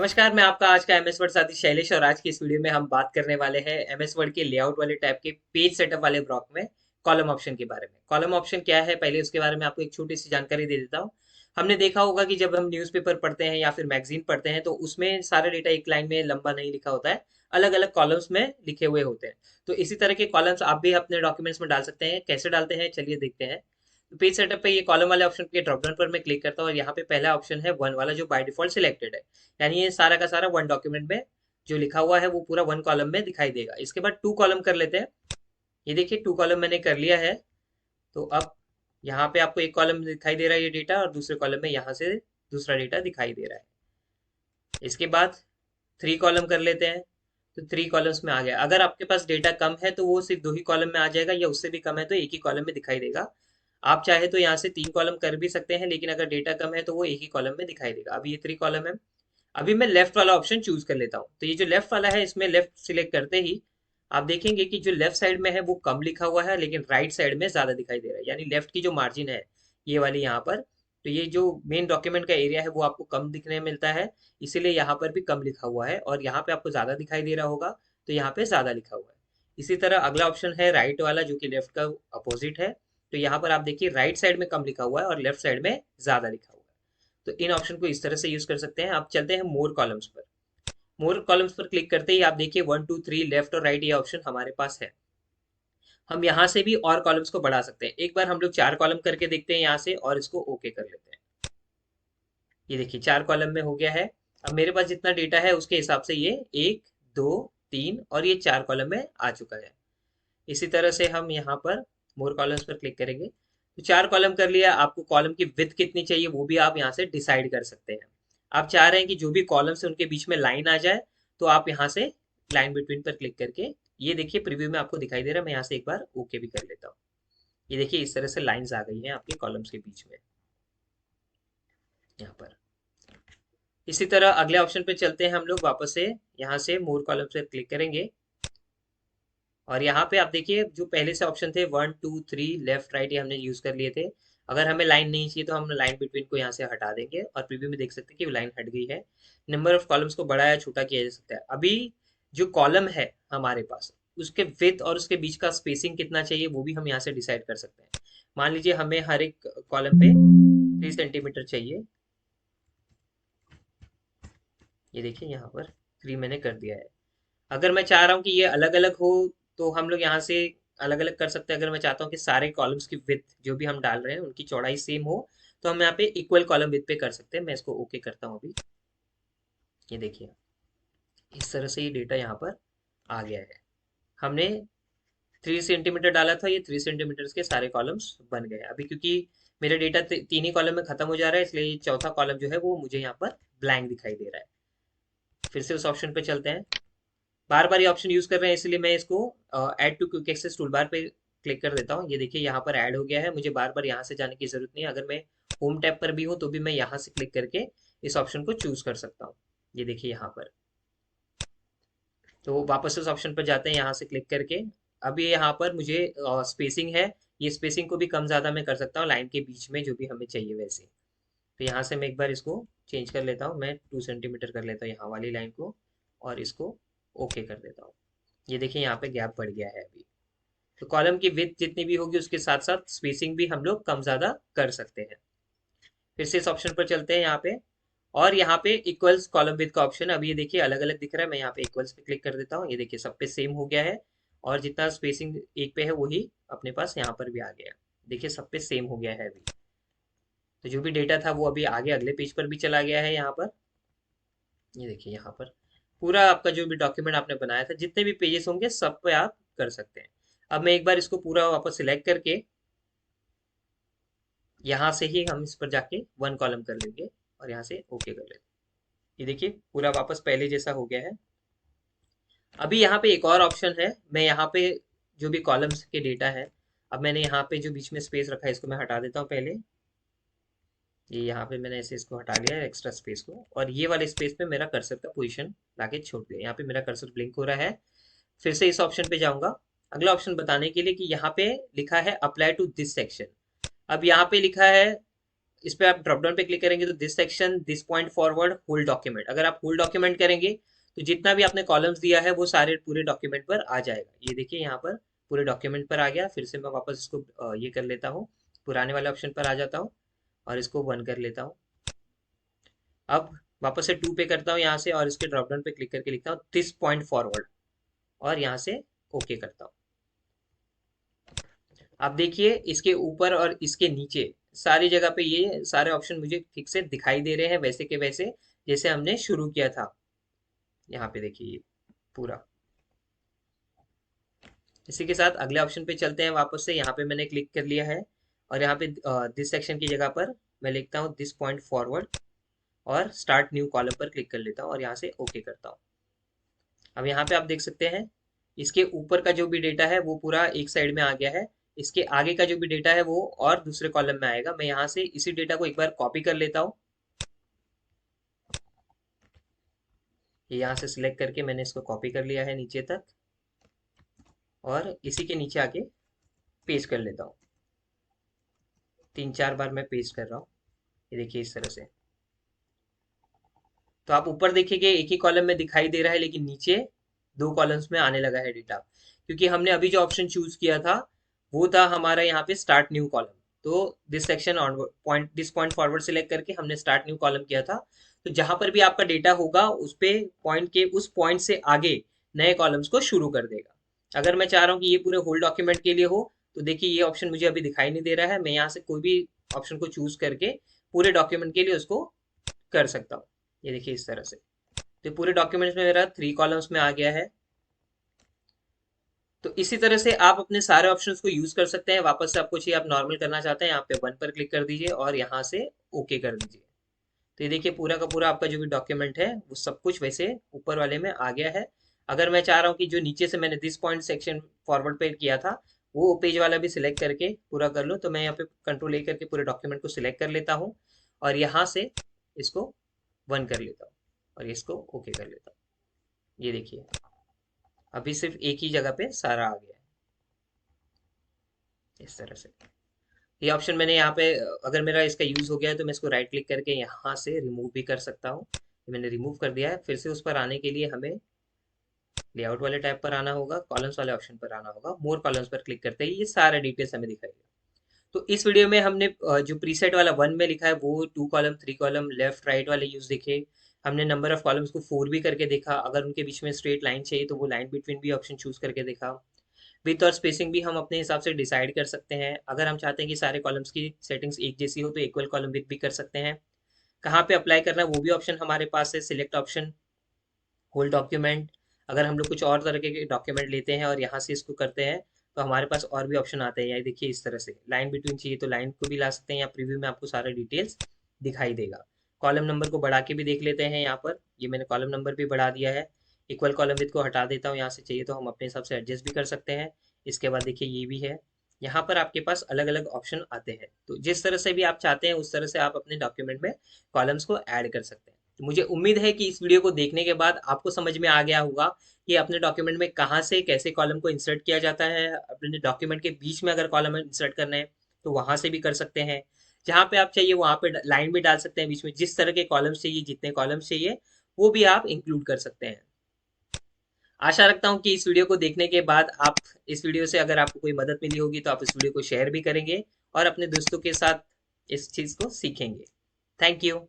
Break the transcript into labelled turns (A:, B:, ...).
A: नमस्कार, मैं आपका आज का एमएस वर्ड साथी शैलेश और आज की इस वीडियो में हम बात करने वाले हैं एमएस वर्ड के लेआउट वाले टैब के पेज सेटअप वाले ब्लॉक में कॉलम ऑप्शन के बारे में। कॉलम ऑप्शन क्या है, पहले उसके बारे में आपको एक छोटी सी जानकारी दे देता हूँ। हमने देखा होगा कि जब हम न्यूज़पेपर पढ़ते हैं या फिर मैगजीन पढ़ते हैं तो उसमें सारा डेटा एक लाइन में लंबा नहीं लिखा होता है, अलग अलग कॉलम्स में लिखे हुए होते हैं। तो इसी तरह के कॉलम्स आप भी अपने डॉक्यूमेंट्स में डाल सकते हैं। कैसे डालते हैं चलिए देखते हैं। तो पेज सेटअप पे ये कॉलम वाले ऑप्शन के ड्रॉप डाउन पर मैं क्लिक करता हूँ और यहाँ पे पहला ऑप्शन है वन वाला, जो बाय डिफॉल्ट सिलेक्टेड है। यानी ये सारा का सारा वन डॉक्यूमेंट में जो लिखा हुआ है वो पूरा वन कॉलम में दिखाई देगा। इसके बाद टू कॉलम कर लेते हैं। ये देखिए टू कॉलम मैंने कर लिया है। तो अब यहाँ पे आपको एक कॉलम दिखाई दे रहा है ये डेटा, और दूसरे कॉलम में यहाँ से दूसरा डेटा दिखाई दे रहा है। इसके बाद थ्री कॉलम कर लेते हैं। तो थ्री कॉलम्स में आ गया। अगर आपके पास डेटा कम है तो वो सिर्फ दो ही कॉलम में आ जाएगा, या उससे भी कम है तो एक ही कॉलम में दिखाई देगा। आप चाहे तो यहाँ से तीन कॉलम कर भी सकते हैं, लेकिन अगर डेटा कम है तो वो एक ही कॉलम में दिखाई देगा। अभी ये थ्री कॉलम है। अभी मैं लेफ्ट वाला ऑप्शन चूज कर लेता हूँ। तो ये जो लेफ्ट वाला है, इसमें लेफ्ट सिलेक्ट करते ही आप देखेंगे कि जो लेफ्ट साइड में है वो कम लिखा हुआ है, लेकिन राइट साइड में ज्यादा दिखाई दे रहा है। यानी लेफ्ट की जो मार्जिन है ये वाली यहाँ पर, तो ये जो मेन डॉक्यूमेंट का एरिया है वो आपको कम दिखने मिलता है। इसीलिए यहाँ पर भी कम लिखा हुआ है, और यहाँ पे आपको ज्यादा दिखाई दे रहा होगा तो यहाँ पे ज्यादा लिखा हुआ है। इसी तरह अगला ऑप्शन है राइट वाला, जो कि लेफ्ट का अपोजिट है। तो यहाँ पर आप देखिए राइट साइड में कम लिखा हुआ है और लेफ्ट साइड में ज्यादा लिखा हुआ है। तो इन ऑप्शन को इस तरह से यूज कर सकते हैं। अब चलते हैं मोर कॉलम्स पर। मोर कॉलम्स पर क्लिक करते ही आप देखिए वन टू थ्री लेफ्ट और राइट ये ऑप्शन हमारे पास है। हम यहाँ से भी और कॉलम्स को बढ़ा सकते हैं। एक बार हम लोग चार कॉलम करके देखते हैं यहाँ से, और इसको ओके कर लेते हैं। ये देखिए चार कॉलम में हो गया है। अब मेरे पास जितना डेटा है उसके हिसाब से ये एक, दो, तीन और ये चार कॉलम में आ चुका है। इसी तरह से हम यहाँ पर मोर कॉलम्स पर क्लिक करेंगे। तो चार कॉलम कर लिया। आपको कॉलम की विड्थ कितनी चाहिए वो भी आप यहाँ से डिसाइड कर सकते हैं। आप चाह रहे हैं कि जो भी कॉलम्स है उनके बीच में लाइन आ जाए, तो आप यहाँ से लाइन बिटवीन पर क्लिक करके, ये देखिए प्रीव्यू में आपको दिखाई दे रहा है। मैं यहाँ से एक बार ओके भी कर लेता हूँ। ये देखिए इस तरह से लाइंस आ गई हैं आपके कॉलम्स के बीच में यहाँ पर। इसी तरह अगले ऑप्शन पे चलते हैं हम लोग वापस से। यहाँ से मोर कॉलम से क्लिक करेंगे, और यहाँ पे आप देखिए जो पहले से ऑप्शन थे one two three left right, ये हमने यूज कर लिए थे। अगर हमें लाइन नहीं चाहिए तो हम लाइन बिटवीन को यहाँ से हटा देंगे, और प्रीव्यू में देख सकते हैं कि वो लाइन हट गई है। नंबर ऑफ कॉलम्स को बड़ा या छोटा किया जा सकता है। अभी जो कॉलम है हमारे पास, उसके विड्थ और उसके बीच का स्पेसिंग कितना चाहिए वो भी हम यहाँ से डिसाइड कर सकते हैं। मान लीजिए हमें हर एक कॉलम पे 3 सेंटीमीटर चाहिए। ये देखिए यहाँ पर 3 मैंने कर दिया है। अगर मैं चाह रहा हूँ कि ये अलग अलग हो, तो हम लोग यहाँ से अलग अलग कर सकते हैं। अगर मैं चाहता हूँ कि सारे कॉलम्स की विड्थ जो भी हम डाल रहे हैं उनकी चौड़ाई सेम हो, तो हम यहाँ पे इक्वल कॉलम विड्थ पे कर सकते हैं। मैं इसको ओके करता हूँ अभी। ये देखिए इस तरह से ये डेटा यहाँ पर आ गया है। हमने 3 सेंटीमीटर डाला था, ये 3 सेंटीमीटर के सारे कॉलम्स बन गए। अभी क्योंकि मेरा डेटा तीन ही कॉलम में खत्म हो जा रहा है, इसलिए ये चौथा कॉलम जो है वो मुझे यहाँ पर ब्लैंक दिखाई दे रहा है। फिर से उस ऑप्शन पे चलते हैं। बार बार ये ऑप्शन यूज कर रहे हैं, इसलिए मैं इसको add to quick access tool bar पे क्लिक कर देता हूँ। ये देखिए यहाँ पर ऐड हो गया है। मुझे बार बार यहाँ से जाने की जरूरत नहीं है। अगर मैं होम टैब पर भी हूँ तो भी मैं यहाँ से क्लिक करके इस ऑप्शन को चूज कर सकता हूँ। ये देखिए यहाँ पर। तो वापस उस ऑप्शन पर जाते हैं यहाँ से क्लिक करके। अब ये यहाँ पर मुझे स्पेसिंग है, ये स्पेसिंग को भी कम ज्यादा मैं कर सकता हूँ लाइन के बीच में जो भी हमें चाहिए वैसे। तो यहाँ से मैं एक बार इसको चेंज कर लेता हूँ। मैं 2 सेंटीमीटर कर लेता हूँ यहाँ वाली लाइन को, और इसको ओके कर देता हूँ। ये देखिए यहाँ पे गैप बढ़ गया है अभी। तो कॉलम की विड्थ जितनी भी होगी उसके साथ साथ स्पेसिंग भी हम लोग कम ज्यादा कर सकते हैं। फिर से इस ऑप्शन पर चलते हैं यहाँ पे, और यहाँ पे इक्वल्स कॉलम विड्थ का ऑप्शन अब ये देखिए अलग अलग दिख रहा है। मैं यहाँ पे इक्वल्स पे क्लिक कर देता हूँ। ये देखिए सब पे सेम हो गया है, और जितना स्पेसिंग एक पे है वही अपने पास यहाँ पर भी आ गया। देखिए सब पे सेम हो गया है अभी। तो जो भी डेटा था वो अभी आगे अगले पेज पर भी चला गया है यहाँ पर। ये देखिए यहाँ पर पूरा आपका जो भी डॉक्यूमेंट आपने बनाया था, जितने भी पेजेस होंगे सब पे आप कर सकते हैं। अब मैं एक बार इसको पूरा वापस सिलेक्ट करके यहाँ से ही हम इस पर जाके वन कॉलम कर लेंगे, और यहाँ से ओके कर लेंगे। ये देखिए पूरा वापस पहले जैसा हो गया है। अभी यहाँ पे एक और ऑप्शन है। मैं यहाँ पे जो भी कॉलम्स के डेटा है, अब मैंने यहाँ पे जो बीच में स्पेस रखा है इसको मैं हटा देता हूँ पहले। ये यहाँ पे मैंने ऐसे इसको हटा लिया है एक्स्ट्रा स्पेस को, और ये वाले स्पेस पे मेरा कर्सर का पोजीशन लाके छोड़ दिया। यहाँ पे मेरा कर्सर ब्लिंक हो रहा है। फिर से इस ऑप्शन पे जाऊंगा अगला ऑप्शन बताने के लिए कि यहाँ पे लिखा है अप्लाई टू दिस सेक्शन। अब यहाँ पे लिखा है इस पे आप ड्रॉप डाउन पे क्लिक करेंगे तो this section, this point forward, whole document, अगर आप होल डॉक्यूमेंट करेंगे तो जितना भी आपने कॉलम्स दिया है वो सारे पूरे डॉक्यूमेंट पर आ जाएगा। ये देखिए यहाँ पर पूरे डॉक्यूमेंट पर आ गया। फिर से मैं वापस इसको ये कर लेता हूँ, पुराने वाले ऑप्शन पर आ जाता हूँ और इसको 1 कर लेता हूँ। अब वापस से 2 पे करता हूँ यहाँ से और इसके ड्रॉप डाउन पे क्लिक करके लिखता हूँ दिस पॉइंट फॉरवर्ड और यहाँ से ओके करता हूँ। आप देखिए इसके ऊपर और इसके नीचे सारी जगह पे ये सारे ऑप्शन मुझे ठीक से दिखाई दे रहे हैं, वैसे के वैसे जैसे हमने शुरू किया था। यहाँ पे देखिए ये पूरा। इसी के साथ अगले ऑप्शन पे चलते हैं वापस से। यहाँ पे मैंने क्लिक कर लिया है और यहाँ पे दिस सेक्शन की जगह पर मैं लिखता हूँ दिस पॉइंट फॉरवर्ड और स्टार्ट न्यू कॉलम पर क्लिक कर लेता हूँ और यहाँ से ओके करता हूँ। अब यहाँ पे आप देख सकते हैं इसके ऊपर का जो भी डेटा है वो पूरा एक साइड में आ गया है। इसके आगे का जो भी डेटा है वो और दूसरे कॉलम में आएगा। मैं यहाँ से इसी डेटा को एक बार कॉपी कर लेता हूँ। ये यहाँ से सिलेक्ट करके मैंने इसको कॉपी कर लिया है नीचे तक और इसी के नीचे आके पेस्ट कर लेता हूँ। 3-4 बार मैं पेस्ट कर रहा हूँ। ये देखिए इस तरह से। तो आप ऊपर देखिए एक ही कॉलम में दिखाई दे रहा है लेकिन नीचे 2 कॉलम्स में आने लगा है डेटा, क्योंकि हमने अभी जो ऑप्शन चूज किया था वो था हमारा यहाँ पे स्टार्ट न्यू कॉलम। तो this section point, this point forward select करके हमने स्टार्ट न्यू कॉलम किया था। तो जहां पर भी आपका डेटा होगा उस पे पॉइंट के उस पॉइंट से आगे नए कॉलम्स को शुरू कर देगा। अगर मैं चाह रहा हूँ कि ये पूरे होल डॉक्यूमेंट के लिए हो तो देखिए ये ऑप्शन मुझे अभी दिखाई नहीं दे रहा है। मैं यहाँ से कोई भी ऑप्शन को चूज करके पूरे डॉक्यूमेंट के लिए उसको कर सकता हूँ। ये देखिए इस तरह से। तो पूरे डॉक्यूमेंट्स में मेरा 3 कॉलम्स में आ गया है। तो इसी तरह से आप अपने सारे ऑप्शंस को यूज कर सकते हैं। वापस से आपको चाहिए, आप नॉर्मल करना चाहते हैं, यहाँ पे 1 पर क्लिक कर दीजिए और यहाँ से ओके कर दीजिए। तो ये देखिए पूरा का पूरा आपका जो भी डॉक्यूमेंट है वो सब कुछ वैसे ऊपर वाले में आ गया है। अगर मैं चाह रहा हूँ कि जो नीचे से मैंने दिस पॉइंट सेक्शन फॉरवर्ड पे किया था वो पेज वाला भी सिलेक्ट करके पूरा कर लूँ, तो मैं यहाँ पे कंट्रोल ए करके पूरे डॉक्यूमेंट को सिलेक्ट कर लेता हूँ और यहाँ से इसको 1 कर लेता हूँ और इसको ओके कर लेता हूँ। ये देखिए अभी सिर्फ एक ही जगह पे सारा आ गया है इस तरह से। ये ऑप्शन मैंने यहाँ पे, अगर मेरा इसका यूज हो गया है तो मैं इसको राइट क्लिक करके यहाँ से रिमूव भी कर सकता हूँ। मैंने रिमूव कर दिया है। फिर से उस पर आने के लिए हमें लेआउट वाले टैब पर आना होगा, कॉलम्स वाले ऑप्शन पर आना होगा। मोर कॉलम्स पर क्लिक करते ही ये सारे डिटेल्स हमें दिखाएगा। तो इस वीडियो में हमने जो प्रीसेट वाला 1 में लिखा है वो 2 कॉलम 3 कॉलम लेफ्ट राइट वाले यूज देखे। हमने नंबर ऑफ कॉलम्स को 4 भी करके देखा। अगर उनके बीच में स्ट्रेट लाइन चाहिए तो वो लाइन बिटवीन भी ऑप्शन चूज करके देखा। विथ और स्पेसिंग भी हम अपने हिसाब से डिसाइड कर सकते हैं। अगर हम चाहते हैं कि सारे कॉलम्स की सेटिंग्स एक जैसी हो तो इक्वल कॉलम विथ भी कर सकते हैं। कहाँ पे अप्लाई करना है वो भी ऑप्शन हमारे पास है। Select option, whole document. अगर हम लोग कुछ और तरह के डॉक्यूमेंट लेते हैं और यहाँ से इसको करते हैं तो हमारे पास और भी ऑप्शन आते हैं। या देखिए इस तरह से लाइन बिटवीन चाहिए तो लाइन को भी ला सकते हैं या प्रीव्यू में आपको सारे डिटेल्स दिखाई देगा। कॉलम नंबर को बढ़ा के भी देख लेते हैं। यहाँ पर ये मैंने कॉलम नंबर भी बढ़ा दिया है। इक्वल कॉलम विथ को हटा देता हूँ यहाँ से, चाहिए तो हम अपने हिसाब से एडजस्ट भी कर सकते हैं। इसके बाद देखिए ये भी है। यहाँ पर आपके पास अलग अलग ऑप्शन आते हैं, तो जिस तरह से भी आप चाहते हैं उस तरह से आप अपने डॉक्यूमेंट में कॉलम्स को ऐड कर सकते हैं। तो मुझे उम्मीद है कि इस वीडियो को देखने के बाद आपको समझ में आ गया होगा कि अपने डॉक्यूमेंट में कहाँ से कैसे कॉलम को इंसर्ट किया जाता है। अपने डॉक्यूमेंट के बीच में अगर कॉलम इंसर्ट करना है तो वहां से भी कर सकते हैं। जहाँ पे आप चाहिए वहां पे लाइन भी डाल सकते हैं बीच में। जिस तरह के कॉलम्स चाहिए, जितने कॉलम्स चाहिए वो भी आप इंक्लूड कर सकते हैं। आशा रखता हूँ कि इस वीडियो को देखने के बाद आप, इस वीडियो से अगर आपको कोई मदद मिली होगी तो आप इस वीडियो को शेयर भी करेंगे और अपने दोस्तों के साथ इस चीज़ को सीखेंगे। Thank you.